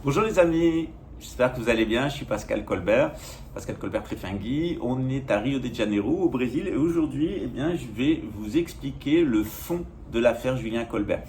Bonjour les amis, j'espère que vous allez bien, je suis Pascal Colbert Trefangui. On est à Rio de Janeiro au Brésil et aujourd'hui je vais vous expliquer le fond de l'affaire Julien Colbert.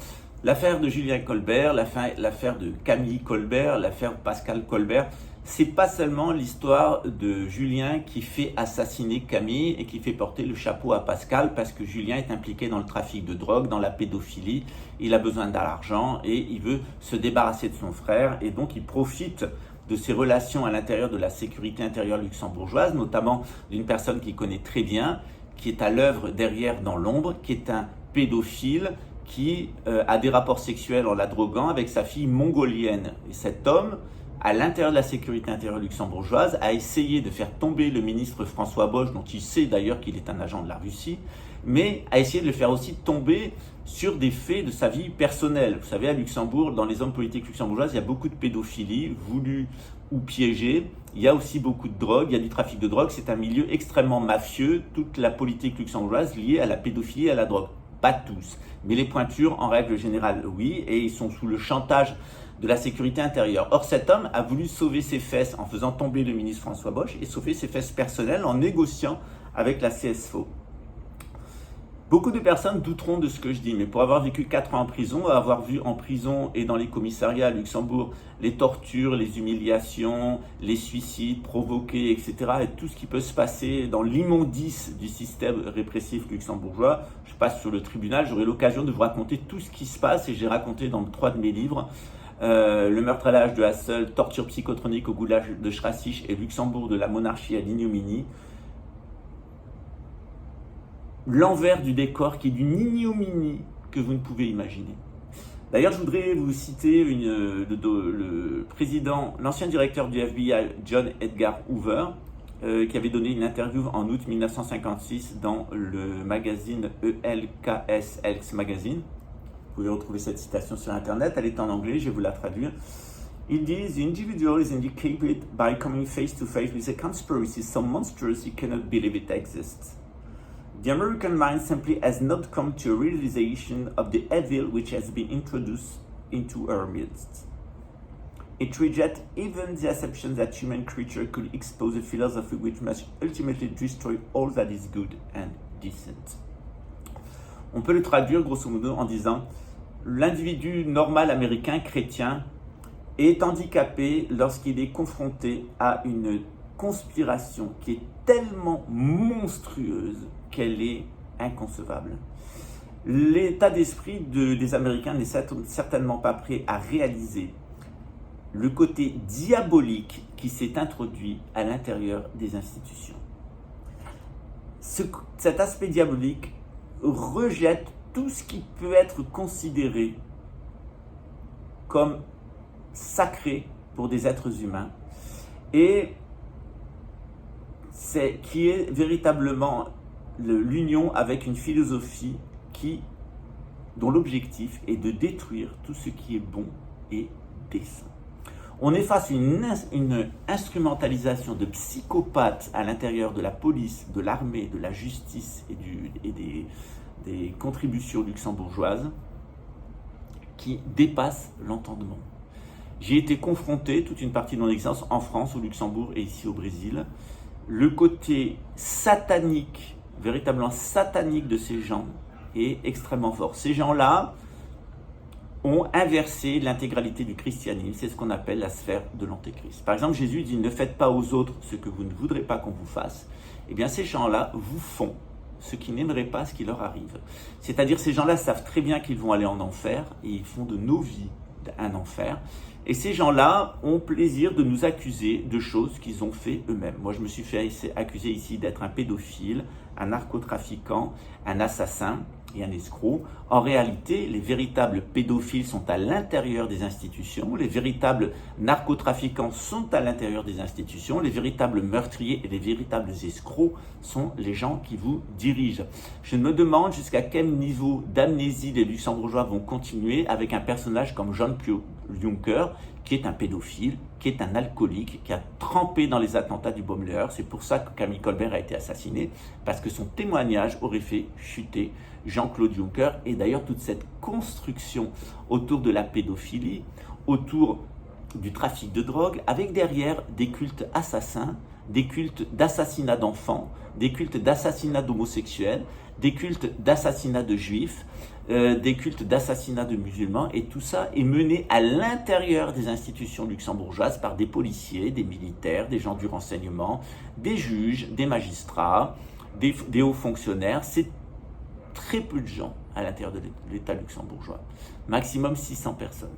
L'affaire de Julien Colbert, l'affaire de Camille Colbert, l'affaire Pascal Colbert, c'est pas seulement l'histoire de Julien qui fait assassiner Camille et qui fait porter le chapeau à Pascal parce que Julien est impliqué dans le trafic de drogue, dans la pédophilie, il a besoin d'argent et il veut se débarrasser de son frère et donc il profite de ses relations à l'intérieur de la sécurité intérieure luxembourgeoise, notamment d'une personne qu'il connaît très bien, qui est à l'œuvre derrière dans l'ombre, qui est un pédophile, qui a des rapports sexuels en la droguant avec sa fille mongolienne. Et cet homme, à l'intérieur de la sécurité intérieure luxembourgeoise, a essayé de faire tomber le ministre François Bosch, dont il sait d'ailleurs qu'il est un agent de la Russie, mais a essayé de le faire aussi tomber sur des faits de sa vie personnelle. Vous savez, à Luxembourg, dans les hommes politiques luxembourgeoises, il y a beaucoup de pédophilie, voulue ou piégée. Il y a aussi beaucoup de drogue, il y a du trafic de drogue. C'est un milieu extrêmement mafieux, toute la politique luxembourgeoise liée à la pédophilie et à la drogue. Pas tous, mais les pointures, en règle générale, oui, et ils sont sous le chantage de la sécurité intérieure. Or, cet homme a voulu sauver ses fesses en faisant tomber le ministre François Bosch et sauver ses fesses personnelles en négociant avec la CSFO. Beaucoup de personnes douteront de ce que je dis, mais pour avoir vécu 4 ans en prison, avoir vu en prison et dans les commissariats à Luxembourg les tortures, les humiliations, les suicides provoqués, etc., et tout ce qui peut se passer dans l'immondice du système répressif luxembourgeois, je passe sur le tribunal, j'aurai l'occasion de vous raconter tout ce qui se passe, et j'ai raconté dans 3 de mes livres, le meurtre à l'âge de Hasselt, torture psychotronique au goulash de Schrassich et Luxembourg de la monarchie à l'ignominie. L'envers du décor qui est d'une ignominie que vous ne pouvez imaginer. D'ailleurs, je voudrais vous citer le président, l'ancien directeur du FBI, John Edgar Hoover, qui avait donné une interview en août 1956 dans le magazine ELKS Elks Magazine. Vous pouvez retrouver cette citation sur Internet, elle est en anglais, je vais vous la traduire. Il dit, "The individual is indicated by coming face to face with a conspiracy so monstrous you cannot believe it exists. The American mind simply has not come to a realization of the evil which has been introduced into our midst. It rejects even the assumption that human creature could expose a philosophy which must ultimately destroy all that is good and decent." On peut le traduire grosso modo en disant l'individu normal américain chrétien est handicapé lorsqu'il est confronté à une conspiration qui est tellement monstrueuse qu'elle est inconcevable. L'état d'esprit des Américains n'est certainement pas prêt à réaliser le côté diabolique qui s'est introduit à l'intérieur des institutions. Cet aspect diabolique rejette tout ce qui peut être considéré comme sacré pour des êtres humains et qui est véritablement l'union avec une philosophie dont l'objectif est de détruire tout ce qui est bon et décent. On est face à une instrumentalisation de psychopathes à l'intérieur de la police, de l'armée, de la justice et des contributions luxembourgeoises qui dépassent l'entendement. J'ai été confronté toute une partie de mon existence en France, au Luxembourg et ici au Brésil. Le côté satanique, véritablement satanique de ces gens est extrêmement fort. Ces gens-là ont inversé l'intégralité du christianisme, c'est ce qu'on appelle la sphère de l'antéchrist. Par exemple, Jésus dit « Ne faites pas aux autres ce que vous ne voudrez pas qu'on vous fasse ». Eh bien, ces gens-là vous font ce qui n'aimeraient pas ce qui leur arrive. C'est-à-dire, ces gens-là savent très bien qu'ils vont aller en enfer et ils font de nos vies un enfer. Et ces gens-là ont plaisir de nous accuser de choses qu'ils ont fait eux-mêmes. Moi, je me suis fait accuser ici d'être un pédophile, un narcotrafiquant, un assassin et un escroc. En réalité, les véritables pédophiles sont à l'intérieur des institutions, les véritables narcotrafiquants sont à l'intérieur des institutions, les véritables meurtriers et les véritables escrocs sont les gens qui vous dirigent. Je me demande jusqu'à quel niveau d'amnésie les Luxembourgeois vont continuer avec un personnage comme Jean-Claude Juncker, qui est un pédophile, qui est un alcoolique, qui a trempé dans les attentats du Baumler. C'est pour ça que Camille Colbert a été assassiné, parce que son témoignage aurait fait chuter Jean-Claude Juncker. Et d'ailleurs, toute cette construction autour de la pédophilie, autour du trafic de drogue, avec derrière des cultes assassins, des cultes d'assassinat d'enfants, des cultes d'assassinat d'homosexuels, des cultes d'assassinat de juifs, des cultes d'assassinat de musulmans, et tout ça est mené à l'intérieur des institutions luxembourgeoises par des policiers, des militaires, des gens du renseignement, des juges, des magistrats, des hauts fonctionnaires. C'est très peu de gens à l'intérieur de l'État luxembourgeois, maximum 600 personnes.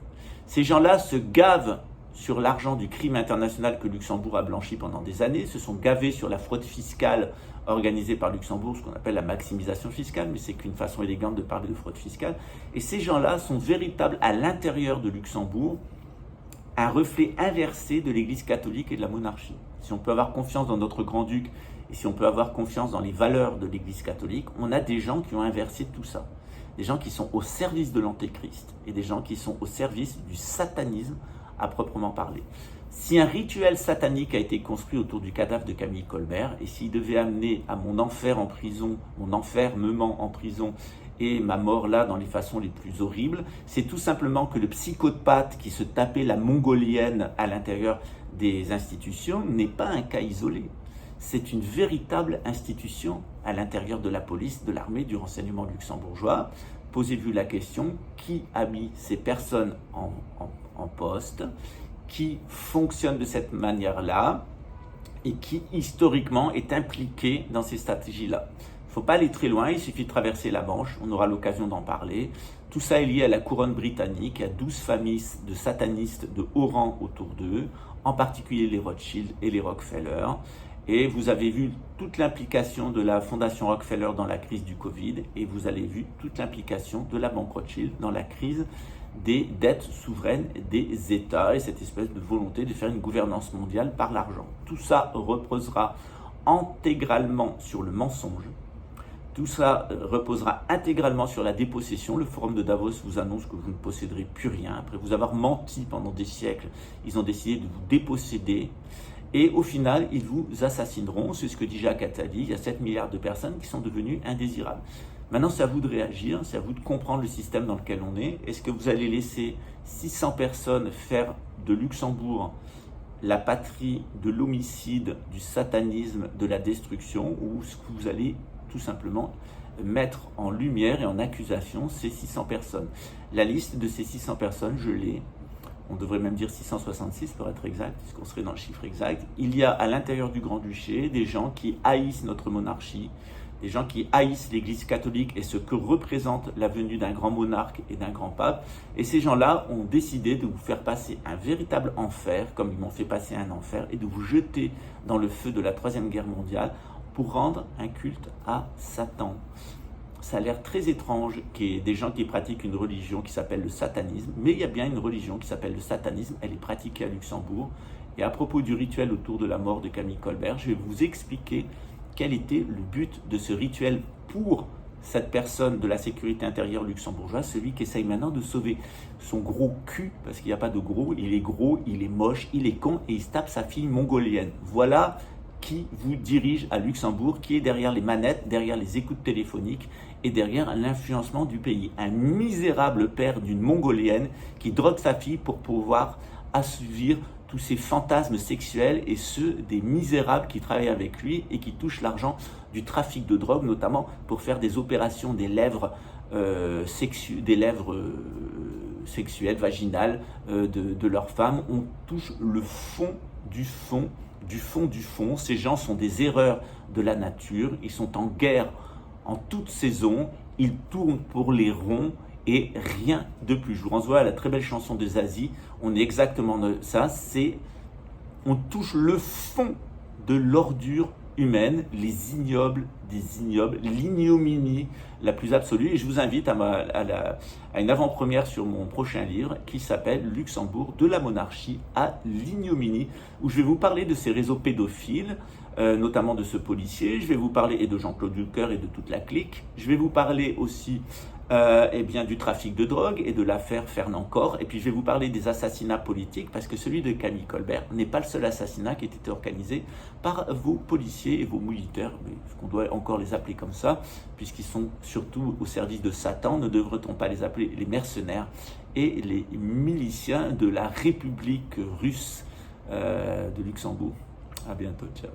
Ces gens-là se gavent sur l'argent du crime international que Luxembourg a blanchi pendant des années, se sont gavés sur la fraude fiscale organisée par Luxembourg, ce qu'on appelle la maximisation fiscale, mais c'est qu'une façon élégante de parler de fraude fiscale. Et ces gens-là sont véritables à l'intérieur de Luxembourg, un reflet inversé de l'Église catholique et de la monarchie. Si on peut avoir confiance dans notre grand-duc et si on peut avoir confiance dans les valeurs de l'Église catholique, on a des gens qui ont inversé tout ça. Des gens qui sont au service de l'antéchrist et des gens qui sont au service du satanisme à proprement parler. Si un rituel satanique a été construit autour du cadavre de Camille Colbert, et s'il devait amener à mon enfer en prison, mon enfermement en prison et ma mort là dans les façons les plus horribles, c'est tout simplement que le psychopathe qui se tapait la mongolienne à l'intérieur des institutions n'est pas un cas isolé. C'est une véritable institution à l'intérieur de la police, de l'armée, du renseignement luxembourgeois. Posez-vous la question, qui a mis ces personnes en poste, qui fonctionne de cette manière-là et qui historiquement est impliqué dans ces stratégies-là. Il ne faut pas aller très loin, il suffit de traverser la Manche, on aura l'occasion d'en parler. Tout ça est lié à la couronne britannique, il y a 12 familles de satanistes de haut rang autour d'eux, en particulier les Rothschild et les Rockefeller. Et vous avez vu toute l'implication de la Fondation Rockefeller dans la crise du Covid, et vous avez vu toute l'implication de la Banque Rothschild dans la crise des dettes souveraines des États et cette espèce de volonté de faire une gouvernance mondiale par l'argent. Tout ça reposera intégralement sur le mensonge. Tout ça reposera intégralement sur la dépossession. Le Forum de Davos vous annonce que vous ne posséderez plus rien. Après vous avoir menti pendant des siècles, ils ont décidé de vous déposséder. Et au final, ils vous assassineront. C'est ce que dit Jacques Attali. Il y a 7 milliards de personnes qui sont devenues indésirables. Maintenant, c'est à vous de réagir, c'est à vous de comprendre le système dans lequel on est. Est-ce que vous allez laisser 600 personnes faire de Luxembourg la patrie de l'homicide, du satanisme, de la destruction, ou est-ce que vous allez tout simplement mettre en lumière et en accusation ces 600 personnes? La liste de ces 600 personnes, je l'ai. On devrait même dire 666 pour être exact, puisqu'on serait dans le chiffre exact. Il y a à l'intérieur du Grand-Duché des gens qui haïssent notre monarchie, des gens qui haïssent l'Église catholique et ce que représente la venue d'un grand monarque et d'un grand pape. Et ces gens-là ont décidé de vous faire passer un véritable enfer, comme ils m'ont fait passer un enfer, et de vous jeter dans le feu de la Troisième Guerre mondiale pour rendre un culte à Satan. Ça a l'air très étrange qu'il y ait des gens qui pratiquent une religion qui s'appelle le satanisme, mais il y a bien une religion qui s'appelle le satanisme, elle est pratiquée à Luxembourg. Et à propos du rituel autour de la mort de Camille Colbert, je vais vous expliquer quel était le but de ce rituel pour cette personne de la sécurité intérieure luxembourgeoise, celui qui essaye maintenant de sauver son gros cul, parce qu'il n'y a pas de gros, il est moche, il est con, et il se tape sa fille mongolienne. Voilà qui vous dirige à Luxembourg, qui est derrière les manettes, derrière les écoutes téléphoniques et derrière l'influencement du pays. Un misérable père d'une mongolienne qui drogue sa fille pour pouvoir assouvir tous ces fantasmes sexuels et ceux des misérables qui travaillent avec lui et qui touchent l'argent du trafic de drogue, notamment pour faire des opérations des lèvres sexuelles, vaginales de leurs femmes. On touche le fond du fond, du fond du fond. Ces gens sont des erreurs de la nature, ils sont en guerre en toute saison, ils tournent pour les ronds et rien de plus. Je vous renvoie à la très belle chanson de Zazie, on est exactement de ça, on touche le fond de l'ordure humaine, les ignobles des ignobles, l'ignominie la plus absolue. Et je vous invite à une avant-première sur mon prochain livre qui s'appelle Luxembourg, de la monarchie à l'ignominie, où je vais vous parler de ces réseaux pédophiles, notamment de ce policier. Je vais vous parler et de Jean-Claude Juncker et de toute la clique. Je vais vous parler aussi eh bien, du trafic de drogue et de l'affaire Fernand Corr. Et puis je vais vous parler des assassinats politiques, parce que celui de Camille Colbert n'est pas le seul assassinat qui a été organisé par vos policiers et vos militaires, mais qu'on doit encore les appeler comme ça, puisqu'ils sont surtout au service de Satan. Ne devrait-on pas les appeler les mercenaires et les miliciens de la République russe de Luxembourg? À bientôt, ciao.